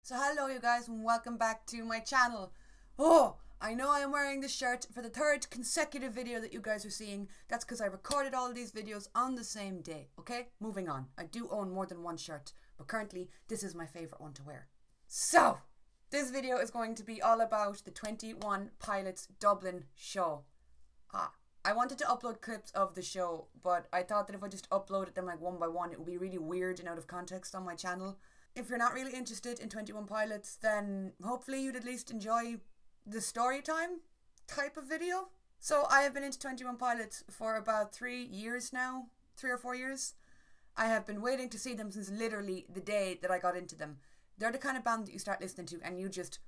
So hello you guys and welcome back to my channel. Oh, I know I am wearing this shirt for the third consecutive video that you guys are seeing. That's because I recorded all of these videos on the same day, okay? Moving on. I do own more than one shirt, but currently this is my favourite one to wear. So, this video is going to be all about the 21 Pilots Dublin show. I wanted to upload clips of the show, but I thought that if I just uploaded them like one by one, it would be really weird and out of context on my channel. If you're not really interested in 21 Pilots, then hopefully you'd at least enjoy the story time type of video. So I have been into 21 Pilots for about 3 years now, 3 or 4 years. I have been waiting to see them since literally the day that I got into them. They're the kind of band that you start listening to and you just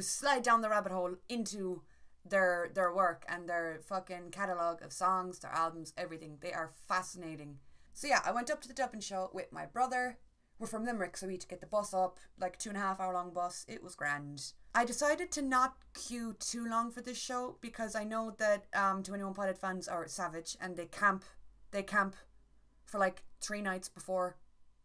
slide down the rabbit hole into their work and their fucking catalogue of songs, their albums, everything. They are fascinating. So yeah, I went up to the Dublin show with my brother. We're from Limerick, so we had to get the bus up, like 2.5 hour long bus. It was grand. I decided to not queue too long for this show because I know that 21 Pilot fans are savage and they camp for like 3 nights before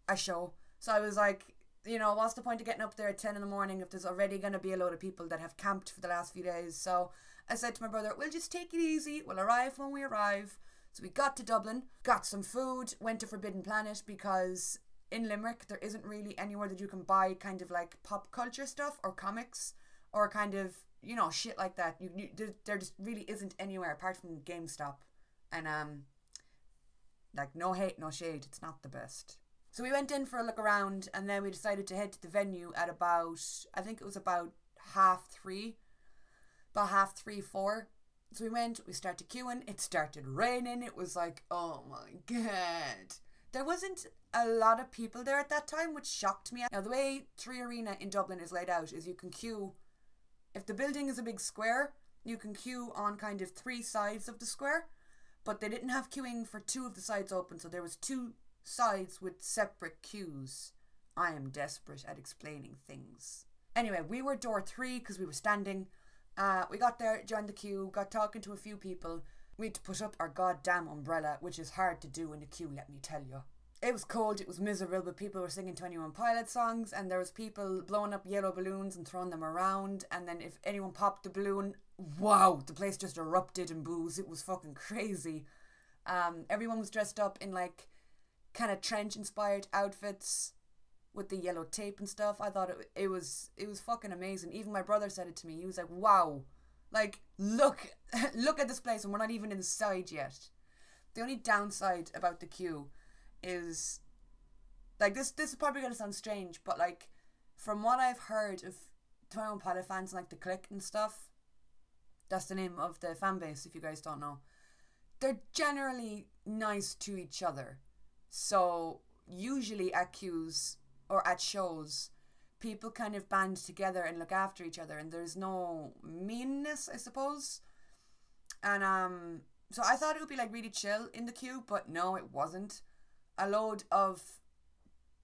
a show. So I was like, you know, what's the point of getting up there at 10 in the morning if there's already going to be a load of people that have camped for the last few days? So I said to my brother, we'll just take it easy. We'll arrive when we arrive. So we got to Dublin, got some food, went to Forbidden Planet because in Limerick, there isn't really anywhere that you can buy kind of like pop culture stuff or comics or kind of, you know, shit like that. There just really isn't anywhere apart from GameStop. And, like, no hate, no shade. It's not the best. So we went in for a look around and then we decided to head to the venue at about, I think it was about 3:30. About 3:30, 4. So we went, we started queuing. It started raining. It was like, oh my God. There wasn't a lot of people there at that time, which shocked me. Now, the way 3 Arena in Dublin is laid out is you can queue, if the building is a big square, you can queue on kind of 3 sides of the square, but they didn't have queuing for 2 of the sides open, so there was 2 sides with separate queues. I am desperate at explaining things. Anyway, we were door 3 because we were standing. We got there, joined the queue, got talking to a few people. We had to put up our goddamn umbrella, which is hard to do in a queue, let me tell you. It was cold, it was miserable, but people were singing 21 Pilot songs and there was people blowing up yellow balloons and throwing them around, and then if anyone popped the balloon, wow, the place just erupted in booze. It was fucking crazy. Everyone was dressed up in like kind of trench inspired outfits with the yellow tape and stuff. I thought it was fucking amazing. Even my brother said it to me. He was like, wow. Like, look at this place and we're not even inside yet. The only downside about the queue is, like, this is probably going to sound strange, but, like, from what I've heard of 21 Pilot fans, like the Click and stuff, that's the name of the fan base if you guys don't know, they're generally nice to each other. So, usually at queues or at shows, people kind of band together and look after each other and there's no meanness, I suppose. And so I thought it would be like really chill in the queue, but no, it wasn't. A load of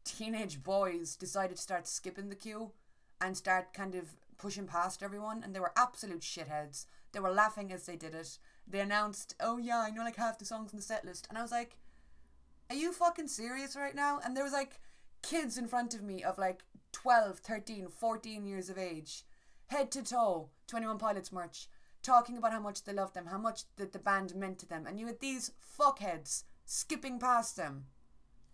teenage boys decided to start skipping the queue and start kind of pushing past everyone, and they were absolute shitheads. They were laughing as they did it. They announced, oh yeah, I know like half the songs in the set list, and I was like, are you fucking serious right now? And there was like kids in front of me of like 12, 13, 14 years of age, head to toe, 21 Pilots merch, talking about how much they loved them, how much that the band meant to them, and you had these fuckheads skipping past them.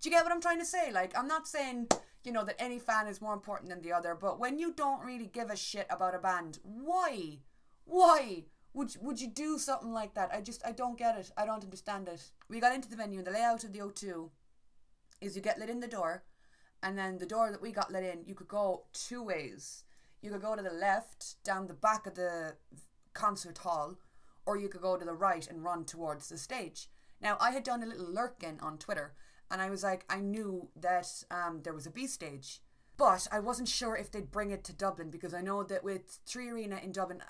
Do you get what I'm trying to say? Like, I'm not saying, you know, that any fan is more important than the other, but when you don't really give a shit about a band, why would you do something like that? I don't get it. I don't understand it. We got into the venue and the layout of the O2 is you get let in the door, and then the door that we got let in, you could go 2 ways. You could go to the left, down the back of the concert hall, or you could go to the right and run towards the stage. Now, I had done a little lurking on Twitter, and I was like, I knew that there was a B stage, but I wasn't sure if they'd bring it to Dublin, because I know that with 3 Arena in Dublin,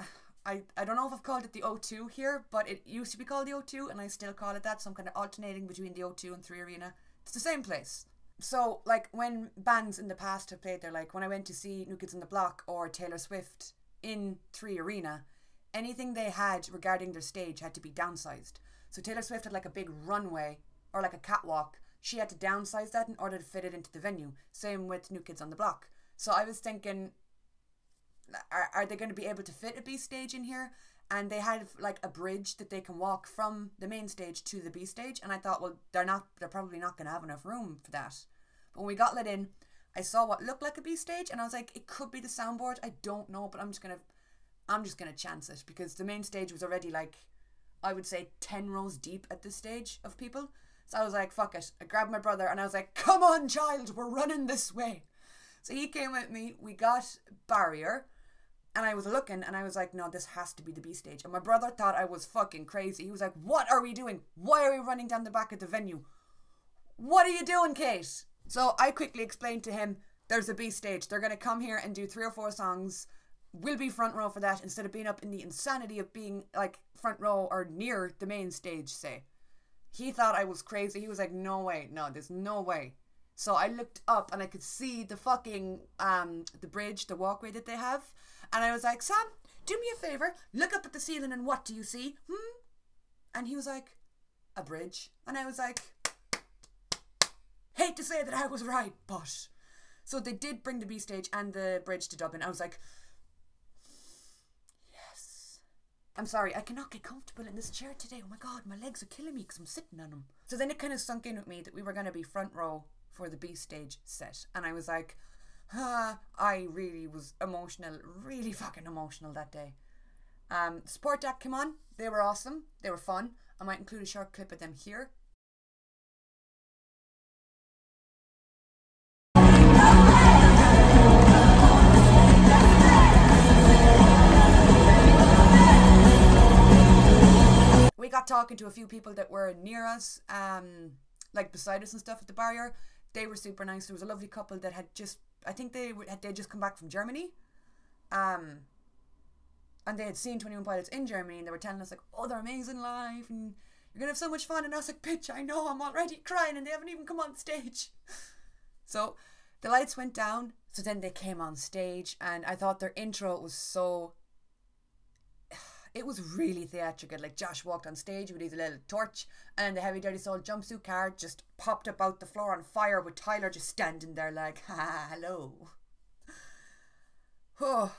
I don't know if I've called it the O2 here, but it used to be called the O2, and I still call it that, so I'm kind of alternating between the O2 and 3 Arena. It's the same place. So, like, when bands in the past have played there, like when I went to see New Kids on the Block or Taylor Swift in 3 Arena, anything they had regarding their stage had to be downsized. So Taylor Swift had like a big runway or like a catwalk. She had to downsize that in order to fit it into the venue. Same with New Kids on the Block. So I was thinking, are they going to be able to fit a B stage in here? And they had like a bridge that they can walk from the main stage to the B stage. And I thought, well, they're probably not going to have enough room for that. But when we got let in, I saw what looked like a B stage, and I was like, it could be the soundboard. I don't know, but I'm just gonna chance it, because the main stage was already like, I would say 10 rows deep at this stage of people. So I was like, fuck it. I grabbed my brother and I was like, come on, child, we're running this way. So he came with me. We got barrier. And I was looking and I was like, no, this has to be the B stage. And my brother thought I was fucking crazy. He was like, what are we doing? Why are we running down the back of the venue? What are you doing, Kate? So I quickly explained to him, there's a B stage. They're going to come here and do 3 or 4 songs. We'll be front row for that, instead of being up in the insanity of being like front row or near the main stage, say. He thought I was crazy. He was like, no way. No, there's no way. So I looked up and I could see the fucking, the bridge, the walkway that they have. And I was like, Sam, do me a favour, look up at the ceiling and what do you see? And he was like, a bridge. And I was like, hate to say that I was right, but. So they did bring the B stage and the bridge to Dublin. I was like, yes. I'm sorry, I cannot get comfortable in this chair today. Oh my God, my legs are killing me because I'm sitting on them. So then it kind of sunk in with me that we were going to be front row for the B stage set. And I was like, I really was emotional, really fucking emotional that day. Support act came on. They were awesome. They were fun. I might include a short clip of them here. We got talking to a few people that were near us, like beside us and stuff at the barrier. They were super nice. There was a lovely couple that had just, I think they'd just come back from Germany. And they had seen 21 Pilots in Germany, and they were telling us like, oh, they're amazing live and you're gonna have so much fun. And I was like, bitch, I know, I'm already crying and they haven't even come on stage. So the lights went down. So then they came on stage, and I thought their intro was so, it was really theatrical. Like, Josh walked on stage with his little torch, and the Heavy Dirty Soul jumpsuit car just popped up out the floor on fire with Tyler just standing there like, ha, hello. Oh.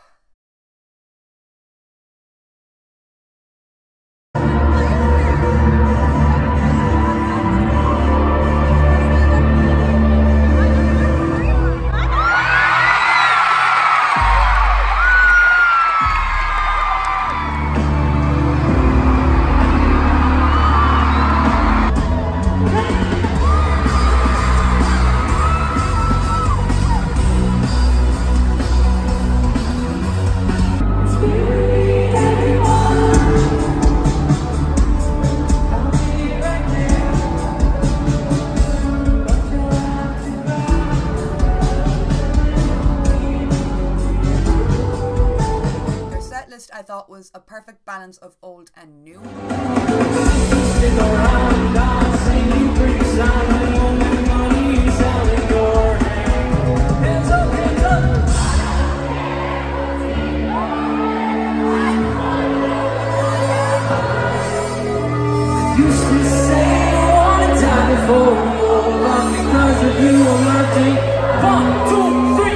I thought was a perfect balance of old and new. Used to say I wanna die before you, but because of you I'm nothing. 1, 2, 3.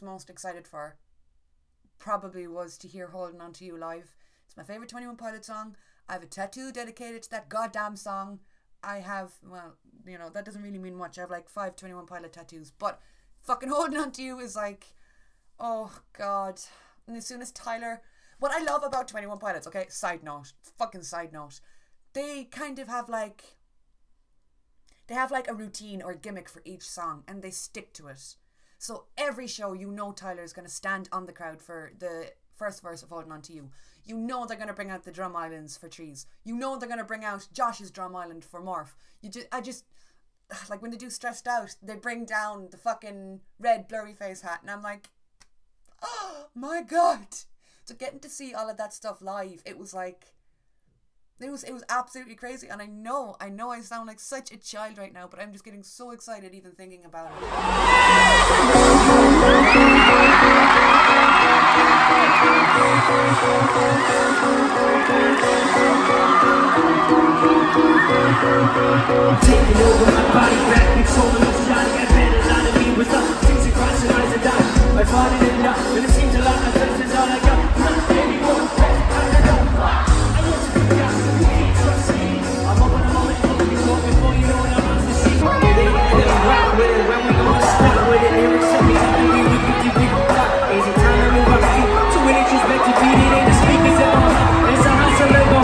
Most excited for probably was to hear Holding On To You live. It's my favourite 21 Pilot song. I have a tattoo dedicated to that goddamn song. I have, well, you know, that doesn't really mean much. I have like 5 21 Pilot tattoos, but fucking Holding On To You is like, oh God. And as soon as Tyler, what I love about 21 Pilots, okay, side note, fucking side note, they kind of have like, they have like a routine or a gimmick for each song, and they stick to it. So every show, you know, Tyler is going to stand on the crowd for the first verse of Holding On To You. You know they're going to bring out the drum islands for Trees. You know they're going to bring out Josh's drum island for Morph. I just, like when they do Stressed Out, they bring down the fucking red blurry face hat, and I'm like, oh my god. So getting to see all of that stuff live, it was like, it was absolutely crazy. And I know I sound like such a child right now, but I'm just getting so excited even thinking about it. Taking over my body back, controlling the shot. Got better line of me with up. Things are crossing eyes and die. I fought it enough, and it seems a lot of this is all I got. Not anymore, I don't want. I want you to got you can't trust me. I'm up on the moment, before you know what I'm on the scene. They rock with it when we gonna stop with it. Lyrics tell me how to be with you, big rock. Easy time to move up feet. 2 inches back to beat it, ain't the speakers at all. It's a hustle, let go.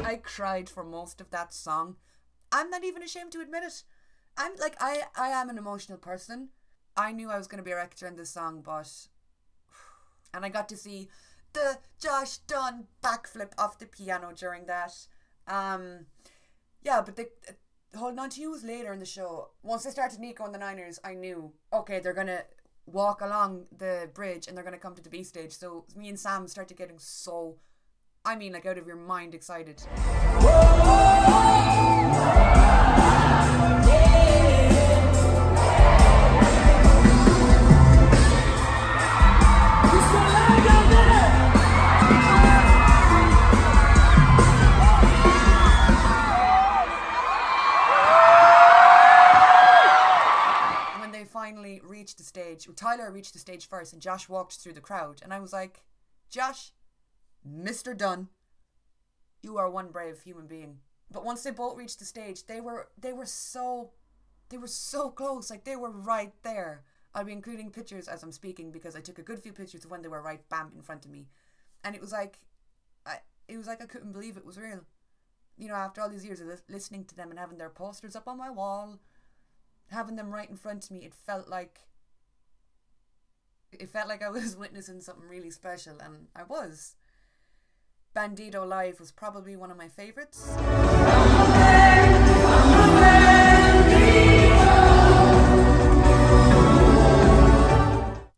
I cried for most of that song. I'm not even ashamed to admit it. I'm like, I am an emotional person. I knew I was going to be a rector in this song, but... And I got to see the Josh Dunn backflip off the piano during that. Yeah, but the Holding On To You was later in the show. Once they started Nico and the Niners, I knew, okay, they're going to walk along the bridge and they're going to come to the B stage. So me and Sam started getting so, I mean, like out of your mind excited. Finally reached the stage. Tyler reached the stage first and Josh walked through the crowd, and I was like, Josh, Mr. Dunn, you are one brave human being. But once they both reached the stage, they were so close. Like, they were right there. I'll be including pictures as I'm speaking because I took a good few pictures of when they were right bam in front of me, and it was like I couldn't believe it was real. You know, after all these years of listening to them and having their posters up on my wall, having them right in front of me, it felt like I was witnessing something really special, and I was. Bandido live was probably one of my favourites.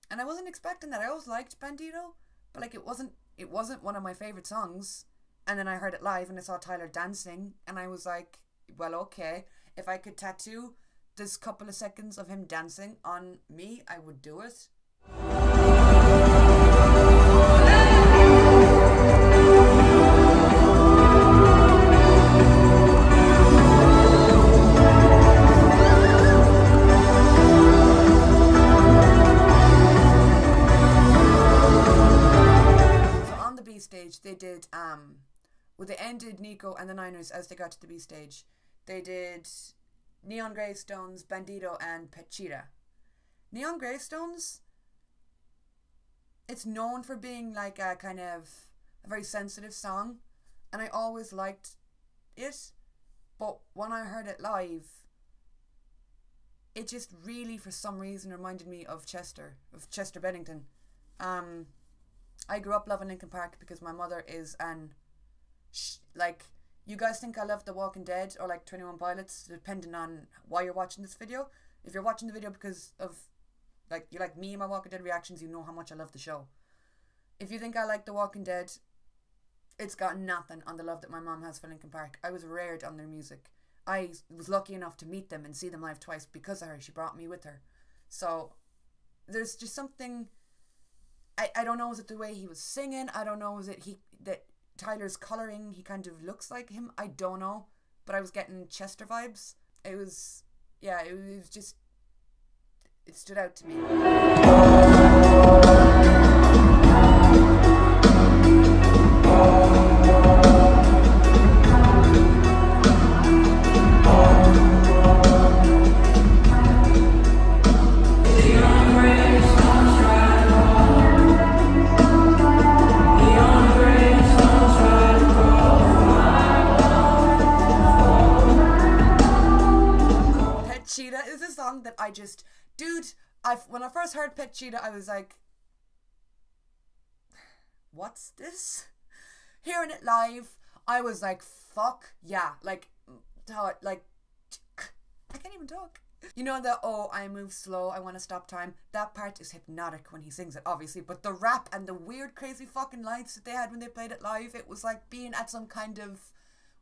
And I wasn't expecting that. I always liked Bandido, but like it wasn't one of my favourite songs. And then I heard it live and I saw Tyler dancing, and I was like, well, okay, if I could tattoo this couple of seconds of him dancing on me, I would do it. So on the B stage they did well, they ended Nico and the Niners as they got to the B stage. They did Neon Gravestones, Bandido, and Cheetah. Neon Gravestones, it's known for being like a kind of a very sensitive song, and I always liked it, but when I heard it live, it just really, for some reason, reminded me of Chester Bennington. I grew up loving Linkin Park because my mother is like, you guys think I love The Walking Dead or like 21 Pilots, depending on why you're watching this video. If you're watching the video because of, like, you like me and my Walking Dead reactions, you know how much I love the show. If you think I like The Walking Dead, it's got nothing on the love that my mom has for Linkin Park. I was reared on their music. I was lucky enough to meet them and see them live twice because of her. She brought me with her. So there's just something, I don't know, is it the way he was singing? I don't know, is it that Tyler's colouring, he kind of looks like him? I don't know, but I was getting Chester vibes. It was, yeah, it was just, it stood out to me. Cheetah is a song that I just, dude, when I first heard Pet Cheetah, I was like, what's this? Hearing it live, I was like, fuck yeah. Like, I can't even talk. You know the, oh, I move slow, I want to stop time. That part is hypnotic when he sings it, obviously. But the rap and the weird, crazy fucking lights that they had when they played it live, it was like being at some kind of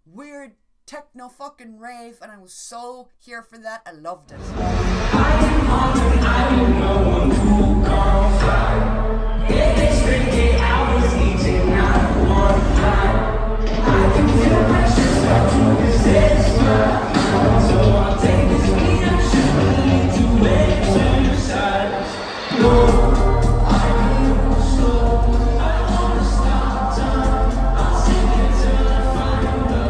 weird techno fucking rave, and I was so here for that. I loved it. I am hungry, I don't know one to come fly. It's 38 hours eating, not one time. I can feel pressure start to resist my mind. So I'll take this beat, I'm sure need to exercise. No, I move slow, I wanna stop time. I'll sing it till I find the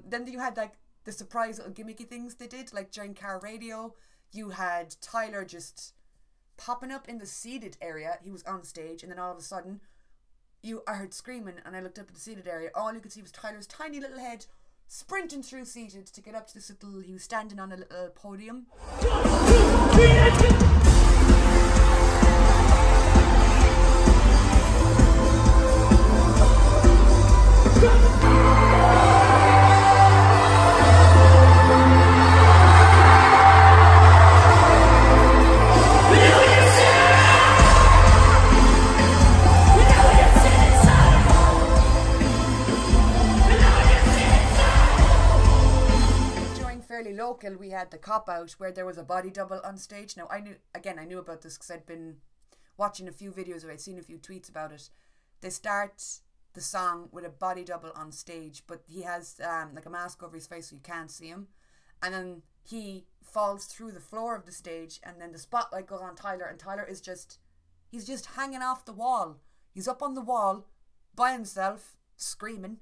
then you had like the surprise little gimmicky things they did, like during car radio. You had Tyler just popping up in the seated area. He was on stage, and then all of a sudden I heard screaming, and I looked up at the seated area. All you could see was Tyler's tiny little head sprinting through seated to get up to this little, he was standing on a little podium. Local, we had the Cop-Out where there was a body double on stage. Now I knew about this because I'd been watching a few videos or I'd seen a few tweets about it. They start the song with a body double on stage, but he has like a mask over his face so you can't see him, and then he falls through the floor of the stage, and then the spotlight goes on Tyler, and Tyler is he's just hanging off the wall. He's up on the wall by himself screaming.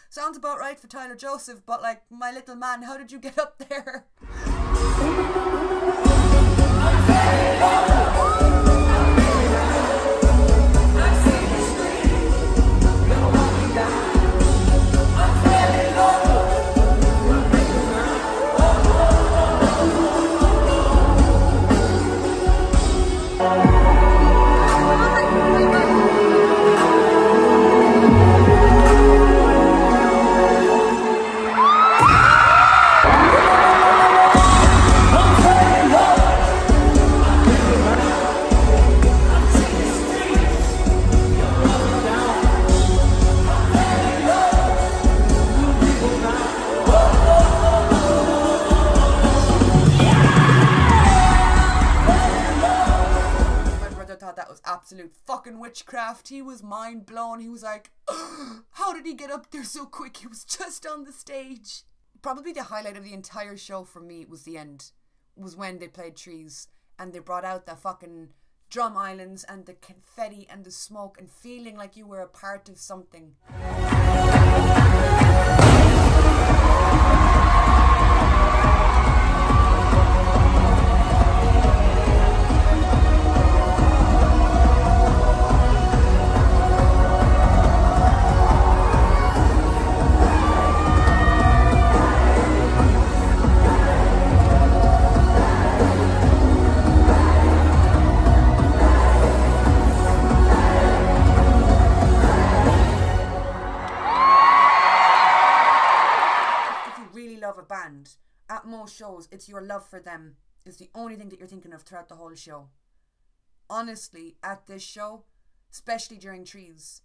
Sounds about right for Tyler Joseph, but like, my little man, how did you get up there? Absolute fucking witchcraft. He was mind blown. He was like, how did he get up there so quick? He was just on the stage. Probably the highlight of the entire show for me was the end. Was when they played Trees and they brought out the fucking drum islands and the confetti and the smoke and feeling like you were a part of something. At most shows, it's your love for them is the only thing that you're thinking of throughout the whole show. Honestly, at this show, especially during Trees,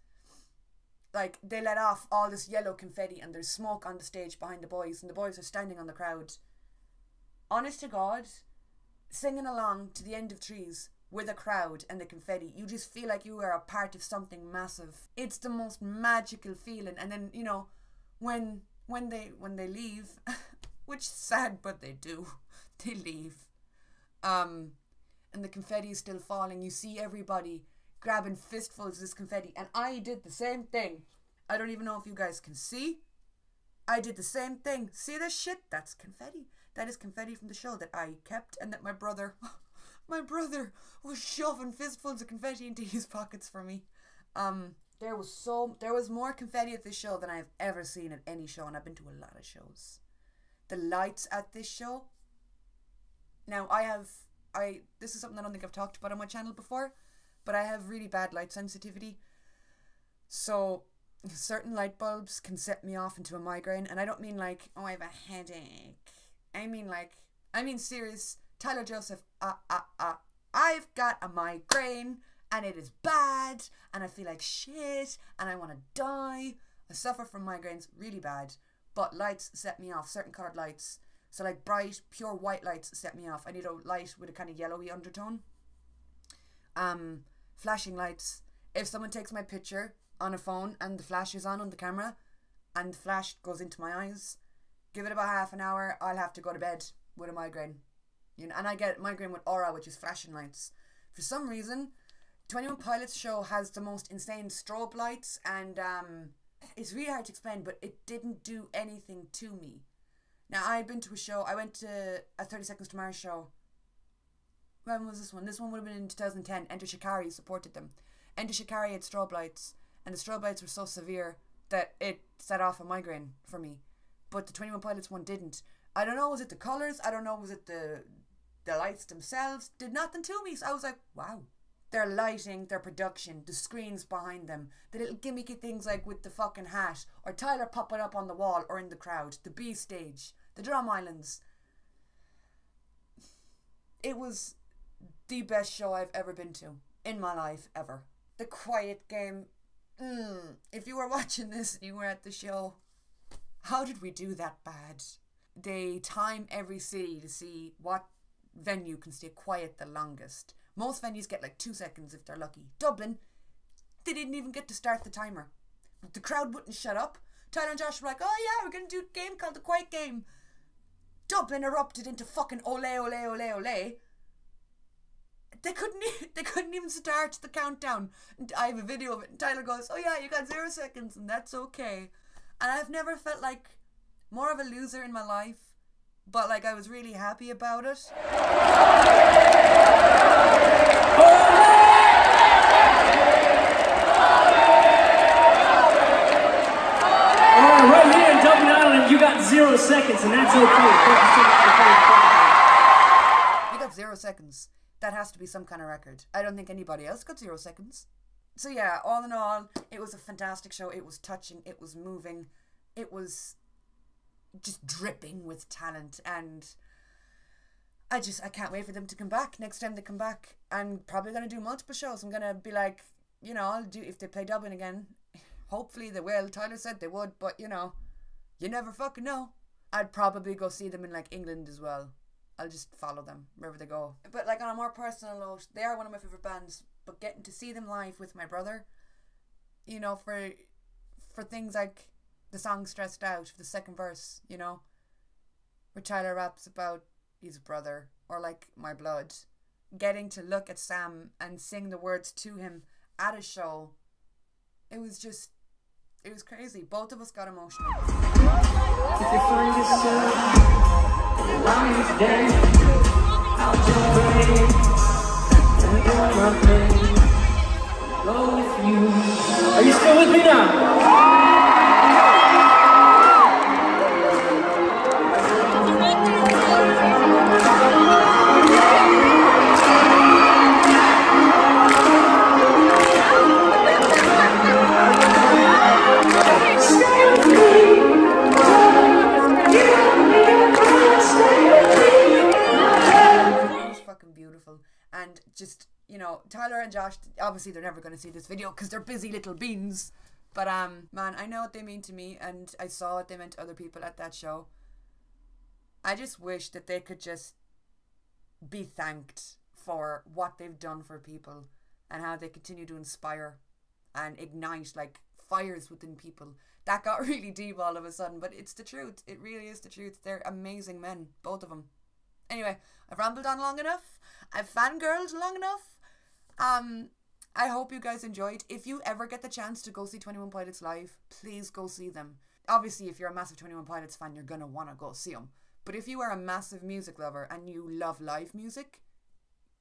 like, they let off all this yellow confetti and there's smoke on the stage behind the boys and the boys are standing on the crowd. Honest to God, singing along to the end of Trees with a crowd and the confetti, you just feel like you are a part of something massive. It's the most magical feeling. And then, you know, when they leave, which is sad, but they do, they leave, and the confetti is still falling, you see everybody grabbing fistfuls of this confetti, and I did the same thing. I don't even know if you guys can see. I did the same thing. See this shit? That's confetti. That is confetti from the show that I kept and that my brother was shoving fistfuls of confetti into his pockets for me. There was more confetti at this show than I've ever seen at any show, and I've been to a lot of shows. The lights at this show. Now this is something I don't think I've talked about on my channel before, but I have really bad light sensitivity. So certain light bulbs can set me off into a migraine, and I don't mean like, oh, I have a headache. I mean serious. Tyler Joseph, I've got a migraine, and it is bad, and I feel like shit, and I want to die. I suffer from migraines really bad, but lights set me off, certain coloured lights. So like bright, pure white lights set me off. I need a light with a kind of yellowy undertone. Flashing lights. If someone takes my picture on a phone and the flash is on the camera and the flash goes into my eyes, give it about half an hour, I'll have to go to bed with a migraine. You know, and I get migraine with aura, which is flashing lights. For some reason, 21 Pilots show has the most insane strobe lights, and it's really hard to explain, but it didn't do anything to me. Now, I had been to a show, I went to a 30 Seconds to Mars show. When was this one? This one would have been in 2010. Enter Shikari supported them. Enter Shikari had strobe lights, and the strobe lights were so severe that it set off a migraine for me. But the 21 Pilots one didn't. I don't know, was it the colours? I don't know, was it the lights themselves? Did nothing to me. So I was like, wow. Their lighting, their production, the screens behind them, the little gimmicky things like with the fucking hat, or Tyler popping up on the wall or in the crowd, the B stage, the drum islands. It was the best show I've ever been to in my life, ever. The Quiet Game. If you were watching this and you were at the show, how did we do that bad? They time every city to see what venue can stay quiet the longest. Most venues get like 2 seconds if they're lucky. Dublin, they didn't even get to start the timer. The crowd wouldn't shut up. Tyler and Josh were like, oh yeah, we're going to do a game called The Quiet Game. Dublin erupted into fucking ole, ole, ole, ole. They couldn't even start the countdown. And I have a video of it, and Tyler goes, oh yeah, you got 0 seconds, and that's okay. And I've never felt like more of a loser in my life, but like I was really happy about it. Right here in Dublin, Ireland, you got 0 seconds, and that's okay. You got 0 seconds. That has to be some kind of record. I don't think anybody else got 0 seconds. So yeah, all in all, it was a fantastic show. It was touching. It was moving. It was just dripping with talent, and I can't wait for them to come back. Next time they come back, I'm probably going to do multiple shows. I'm going to be like, you know, I'll do, if they play Dublin again, hopefully they will. Tyler said they would, but you know, you never fucking know. I'd probably go see them in like England as well. I'll just follow them wherever they go. But like on a more personal note, they are one of my favourite bands, but getting to see them live with my brother, you know, for things like the song Stressed Out, for the second verse, you know, where Tyler raps about his brother, or like My Blood, getting to look at Sam and sing the words to him at a show, it was crazy. Both of us got emotional. If you find yourself around this day, I'll jump away and do my thing. Go with you. Are you still with me now? And just, you know, Tyler and Josh, obviously they're never going to see this video because they're busy little beans. But man, I know what they mean to me, and I saw what they meant to other people at that show. I just wish that they could just be thanked for what they've done for people and how they continue to inspire and ignite like fires within people. That got really deep all of a sudden, but it's the truth. It really is the truth. They're amazing men, both of them. Anyway, I've rambled on long enough. I've fangirled long enough. I hope you guys enjoyed. If you ever get the chance to go see 21 Pilots live, please go see them. Obviously, if you're a massive 21 Pilots fan, you're going to want to go see them. But if you are a massive music lover and you love live music,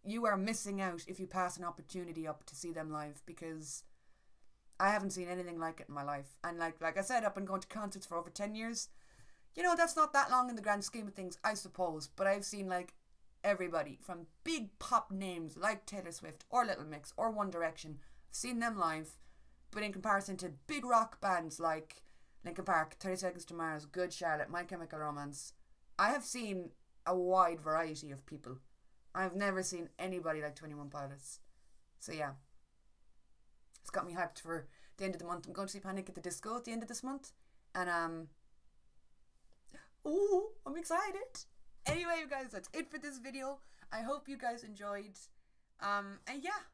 you are missing out if you pass an opportunity up to see them live, because I haven't seen anything like it in my life. And like I said, I've been going to concerts for over 10 years. You know, that's not that long in the grand scheme of things, I suppose. But I've seen like everybody from big pop names like Taylor Swift or Little Mix or One Direction. I've seen them live. But in comparison to big rock bands like Linkin Park, 30 Seconds to Mars, Good Charlotte, My Chemical Romance, I have seen a wide variety of people. I've never seen anybody like 21 Pilots. So yeah, it's got me hyped for the end of the month. I'm going to see Panic at the Disco at the end of this month. And ooh, I'm excited. Anyway, you guys, that's it for this video. I hope you guys enjoyed. And yeah,